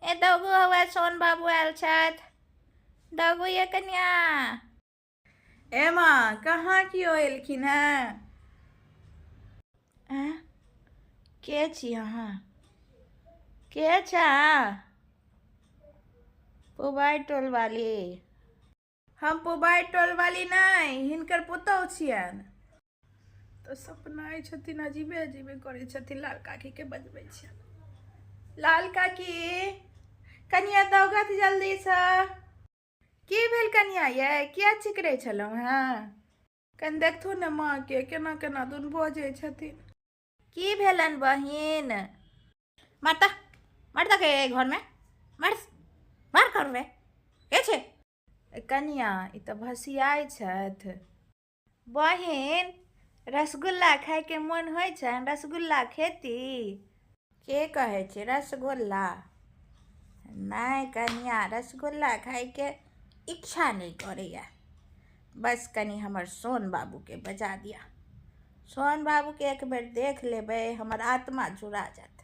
ए दौगु हौआ सोन बाबू आयल छथि। दौगु ये कन्या। ए माँ कहाँ कियो एलखिन हैं? के छी अहाँ? के छा? पुबाइ टोल वाली? हम पुबाइ टोल वाली नहीं, हिनकर पुतौह छियनि। तो सपनाइ छथिन, अजीबे अजीबे करै छथिन। लाल काकी के बजबै छियनि। लाल काकी, कनिया दौगत जल्दी से। की भेल कनिया ये? किया चिकरै छलहुँ हैं? कनि देखथुन ने माँ के केना केना दुन बजै छथिन। की भेलन बहिन? मारता मारता के घर में मार मार करबे के छे? कनिया ई तऽ भसियाइ छथि। बहिन रसगुल्ला खाए के मन होइ छनि? रसगुल्ला खेती? के कहै छै रसगुल्ला? नहीं कनिया, रसगुल्ला खाए के इच्छा नहीं करैया। बस कनी हमर सोन बाबू के बजा दिया। सोन बाबू के एक बेर देख लेबै, हमर आत्मा जुड़ा जात।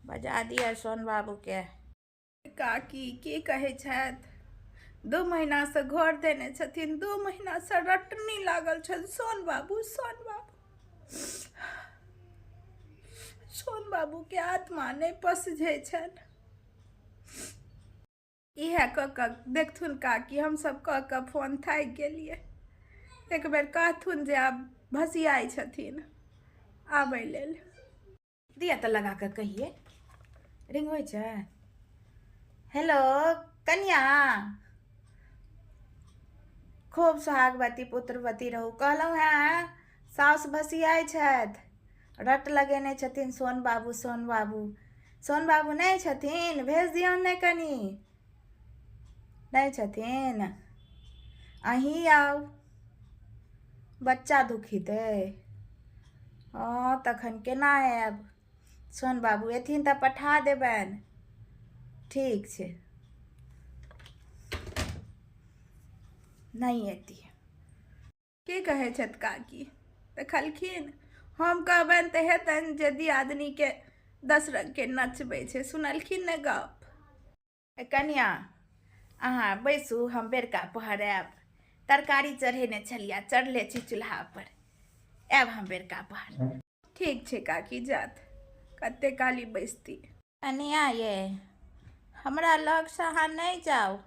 बजा दिया सोन बाबू के। काकी की कहै छथि? 2 महीना से घर देने छथिन, 2 महीना से रटनी लागल छनि। सोन बाबू सोन बाबू, सोन बाबू के आत्मा नहीं पसझै छनि। इहे कऽ देखथुन काकी, हम सब कऽ फोन थाकि गेलिए। एक बेर कहथुन जे आब भसियाइ छथिन आबै लेल। दिया तो लगा कर कहिए। रिंग होइ छै। हेलो कन्या, खूब सोहागवती पुत्रवती रहू। कहलहुँ हैं साउस भसियाइ छथि, रट लगेने छथिन सोन बाबू सोन बाबू। सोन बाबू नहीं छथिन? भेज दियौन ने कनी। नहीं छथिन? अहीं आउ, बच्चा दुखित अइ। हाँ तखन केना आयब? सोन बाबू एथिन तऽ पठा देबनि। ठीक छै, नहीं एती। की कहै छथि काकी? देखलखिन? हम कहबनि तऽ हेतनि जे दियादनी के 10 रंग के नचबै छै। सुनलखिन ने गप? कनिया अहाँ बैसू, हम बेरका पहर आयब। तरकारी चढ़ेने छलिया, चढ़ले छी चूल्हा पर। आयब हम बेरका पहर। ठीक छै काकी, जात कते काली बैसती। कनिया ये, हमरा लग से अहाँ नहीं जाउ।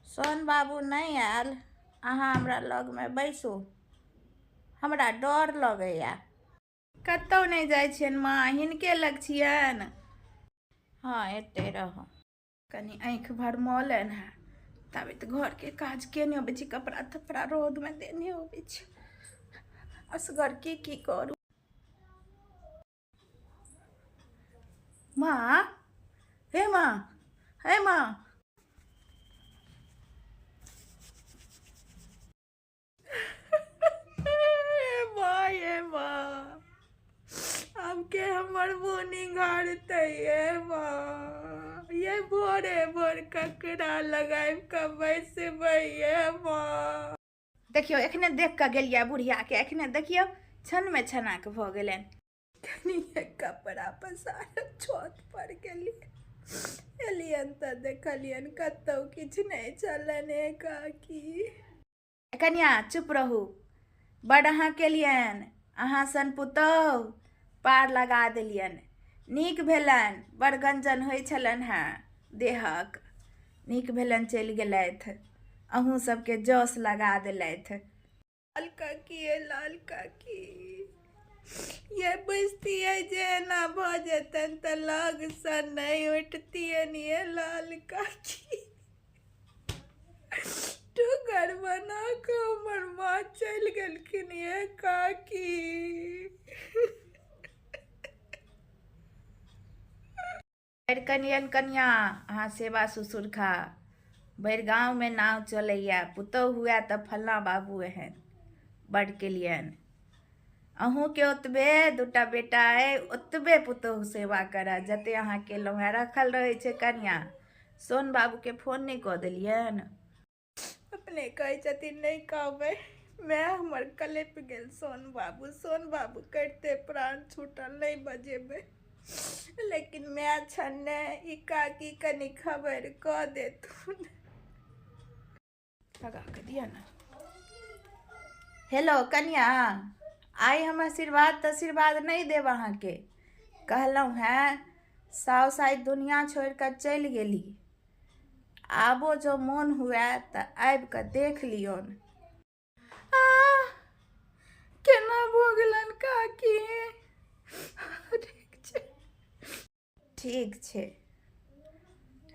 सोन बाबू नहीं आयल, अहाँ हमरा लग में बैसू। हमरा डर लगैया। कतौ नहीं जाइ छियनि माँ, हिनके लग छियनि। हाँ एते रहो। कनी आँखि भरमौलनि हैं, ताबे तऽ घर के काज केने अबै छी। कपड़ा तपड़ा रौद में देने अबै छी। असगर की करू? माँ, हे माँ, हे माँ। ये माँ, अब के हमर बोनी गाड़ते ये माँ। ये भोरे भोर ककरा लगाइब के बैसबै ये माँ। देखियो एखने देख के गेलिया बुढ़िया के, एखने देखियो क्षण में छनाक भ गेलन। कनी कपड़ा पसार छत पर गेलिए, एलियन तऽ देखलियन कतौ किछु नहीं चलने काकी। कनिया चुप रहू, बड़ अहाँ केलियन। अहाँ सन पुतौह पार लगा देलियन। नीक भेलन, बड़ गंजन होइ छलन हैं देहक। नीक भेलन चलि गेलथि, अहूँ सबके जोश लगा देलथि। लाल काकी ये लाल काकी, ये बैसतियै जे एना भऽ जेतनि तऽ लग से नहीं उठतियन ये लाल काकी। टुगर बना के हमर माँ चलि गेलखिन ये काकी। कनियन कनिया अहाँ सेवा ससुर खा। भरि गाँव में नाव चलैया, पुतौह हुए तऽ फल्लाँ बाबू एहन बड़ केलियन। अहूँ के ओतबे 2टा बेटा अइ, ओतबे पुतौह सेवा करऽ जते अहाँ केलहुँ हैं। रखल रहै छै कनिया। सोन बाबू के फोन नहीं कऽ देलियन? अपने कहै छथिन नहीं कहबै। मैं हमर कलेप गेल सोन बाबू करते प्राण छूटल, नहीं बजेबै। लेकिन मैं छन्ने ई काकी कनी खबर क देतू लगा के दिया ना। हेलो कन्या, आइ हम आशीर्वाद नहीं देब अहाँके। कहलहुँ हैं साउस आइ दुनिया छोड़ि कऽ चलि गेली। आबो जो मोन हुए तऽ आबि कऽ देख लियौन। केना भोगलन काकी? ठीक छै, ठीक छै,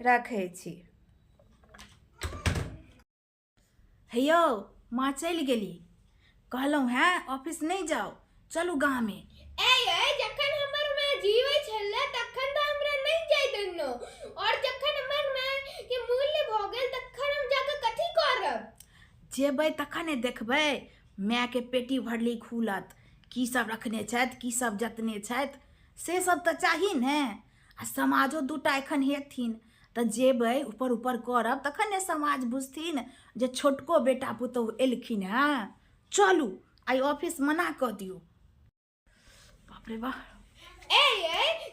रखै छी। हेयौ माँ चलि गेली। कहलहुँ हैं ऑफिस नहीं जाओ, चलू गाँवमे। जखन हमर माँ जीवै छलै तखन तऽ हमरा नहीं जाय देनो, और जखन हमर माँ के मूल्य भ गेल तखन हम जाके कथी करब? जेबै तखने देखबै। मायके पेटी भरली खुलत, की सब रखने छथि, की सब जतने छथि, से सब तऽ चाही ने। आ समाजो दूटा एखन हेथिन तऽ जेबै ऊपर ऊपर करब तखन ने समाज बुझथिन जे छोटको बेटा पुतहु एलखिन हैं। चलू आइ ऑफिस मना कऽ दियौ। बाप रे बाप।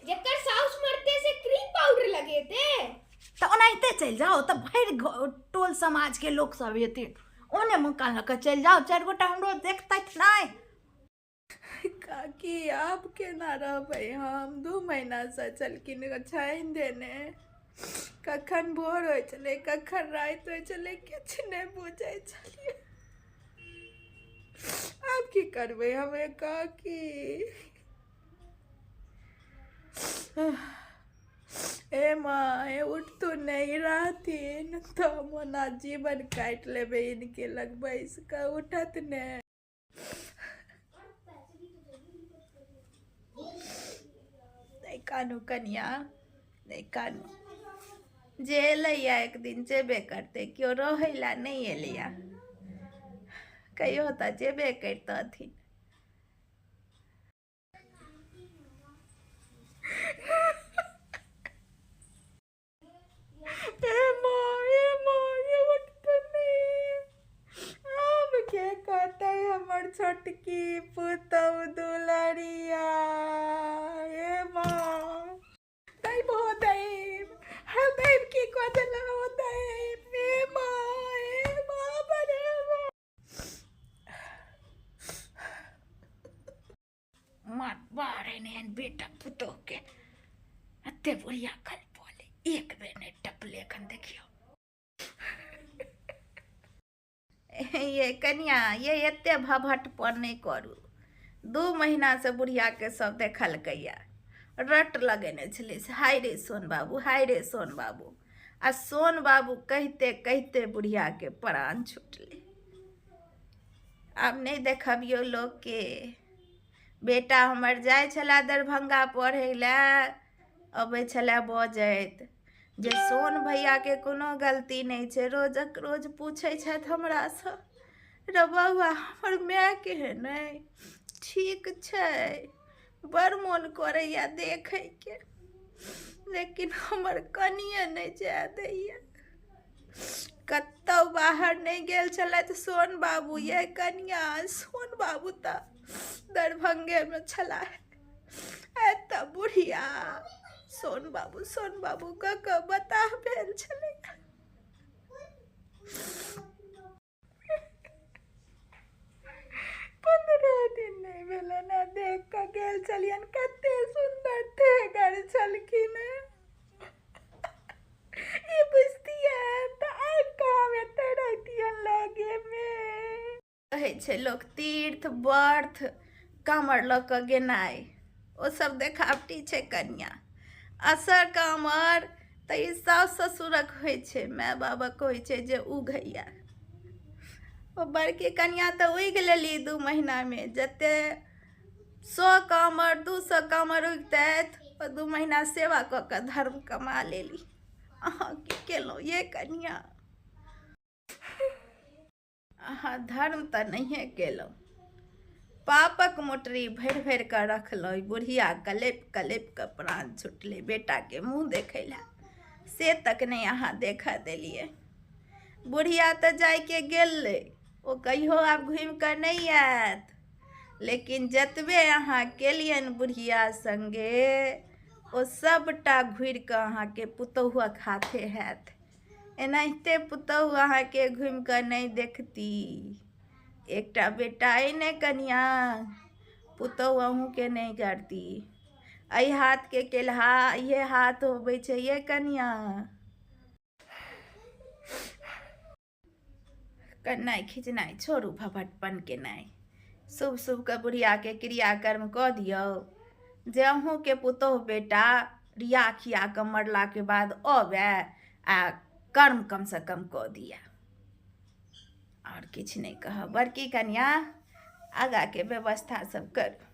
जकर साउस मरते से क्रीम पाउडर लगेते तऽ ओनाहिते चलि जाओ, तऽ भरि टोल समाजके लोक सब हेतै। ओने मुँह लऽ कऽ चलि जाओ, 4 गोटा हमरो देखतथि नहि। काकी आब केना रहबै हम? 2 महीना से चलखिन छानि देने। कखन भोर होइ छलै, कखन राति होइ छलै, किछु नहि बुझै छलियै। आब की करबै हमे काकी? ए माँ, उठतू नहीं रहथिन तो मोना जीवन काटि लेबै इनके लग बैस कऽ। उठत ने? नहीं कानू कन्या, नहीं कानू। जे एलैया एक दिन जेबे करते, क्यों रहै ला नहीं एलैया। कहियो तऽ जेबे करतथिन। हमर छोटकी पुतहु दुलरिया, ए माँ नहीं भो दैब, हम दैब की कऽ देला हो दैब, ए माँ बरे माँ। मार बारे ने बेटा पुतहु के एते बुढ़िया खल बोले, एक बेर नहीं टपले एखन देखियो। ये कन्या, ये एते भभट पर नहीं करू। 2 महीना से बुढ़िया के सब देखलकैया, रट लगेने छलै हाय रे सोन बाबू, हाय रे सोन बाबू। आ सोन बाबू कहते कहते बुढ़िया के प्राण छूटले। आब नहीं देखबियो लोग के। बेटा हमर जाय छला दरभंगा पढ़ै लए, अबै छला बजैत जे सोन भैया के कोनो गलती नहीं छै। रोजक रोज पूछै छथि हमरासँ, रे बौआ हमर माय केहन अइ, ठीक छै? बड़ मोन करैया देखैके, लेकिन हमर कनिए नहीं जाय दैया। कतौ बाहर नहीं गेल छलथि सोन बाबू। ये कन्या, सोन बाबू तऽ दरभंगे में छला। एतऽ बुढ़िया सोन बाबू कऽ बता भेल छलै। 15 दिन नहीं भेलै ने, देख कऽ गेल छलियन, कते सुंदर तेगर छलखिन। ई बुझतियन तऽ आबि कऽ हम एतऽ रहितियन लगे में। कहै छै लोक तीर्थ व्रत कामर लऽ कऽ गेनाइ, ओ सब देखावटी छै कन्या। असर कामर तऽ ई साउस ससुरक होइ छै, माय बाबक होइ छै जे उघैया। ओ बड़की कन्या तऽ उगि लेली 2 महीना में। जते 100 कामर 200 कामर उगतथि, 2 महीना सेवा कऽ कऽ धर्म कमा लेली। अहाँ की केलहुँ ये कन्या? अहाँ धर्म तऽ नहिए केलहुँ, पापक मोटरी भरि भरि कऽ रखलहुँ। बुढ़िया कलेप कलेप कऽ प्राण छुटले बेटा के मुँह देखै लए, से तक नहीं अहाँ देखा देलिए। बुढ़िया तऽ जाइके गेलै, ओ कहियो आब घुमि कऽ नहीं आयत। लेकिन जतबे अहाँ केलियन बुढ़िया संगे, ओ सबटा घुरि कऽ अहाँके पुतहुआ हाथे हैत। एनाहिते पुतहु अहाँके घुमि कऽ नहि देखती। एकटा बेटा अइ ने कनिया, पुतहु अहूँके नहि करती। एहि हाथके केलहा ये हाथ होबै छै ये कनिया। कन्नाइ खिचनाइ छोड़ू, भपटपन केनाइ। शुभ शुभके बुढ़ियाके क्रियाकर्म कऽ दियौ, जे अहूँके पुतहु बेटा रिया खिया कऽ मरलाके बाद अबे आ कर्म कमसँ कम कऽ दिया। आओर किछु नहि कहब। बड़की कनिया आगाँके व्यवस्था सब करू।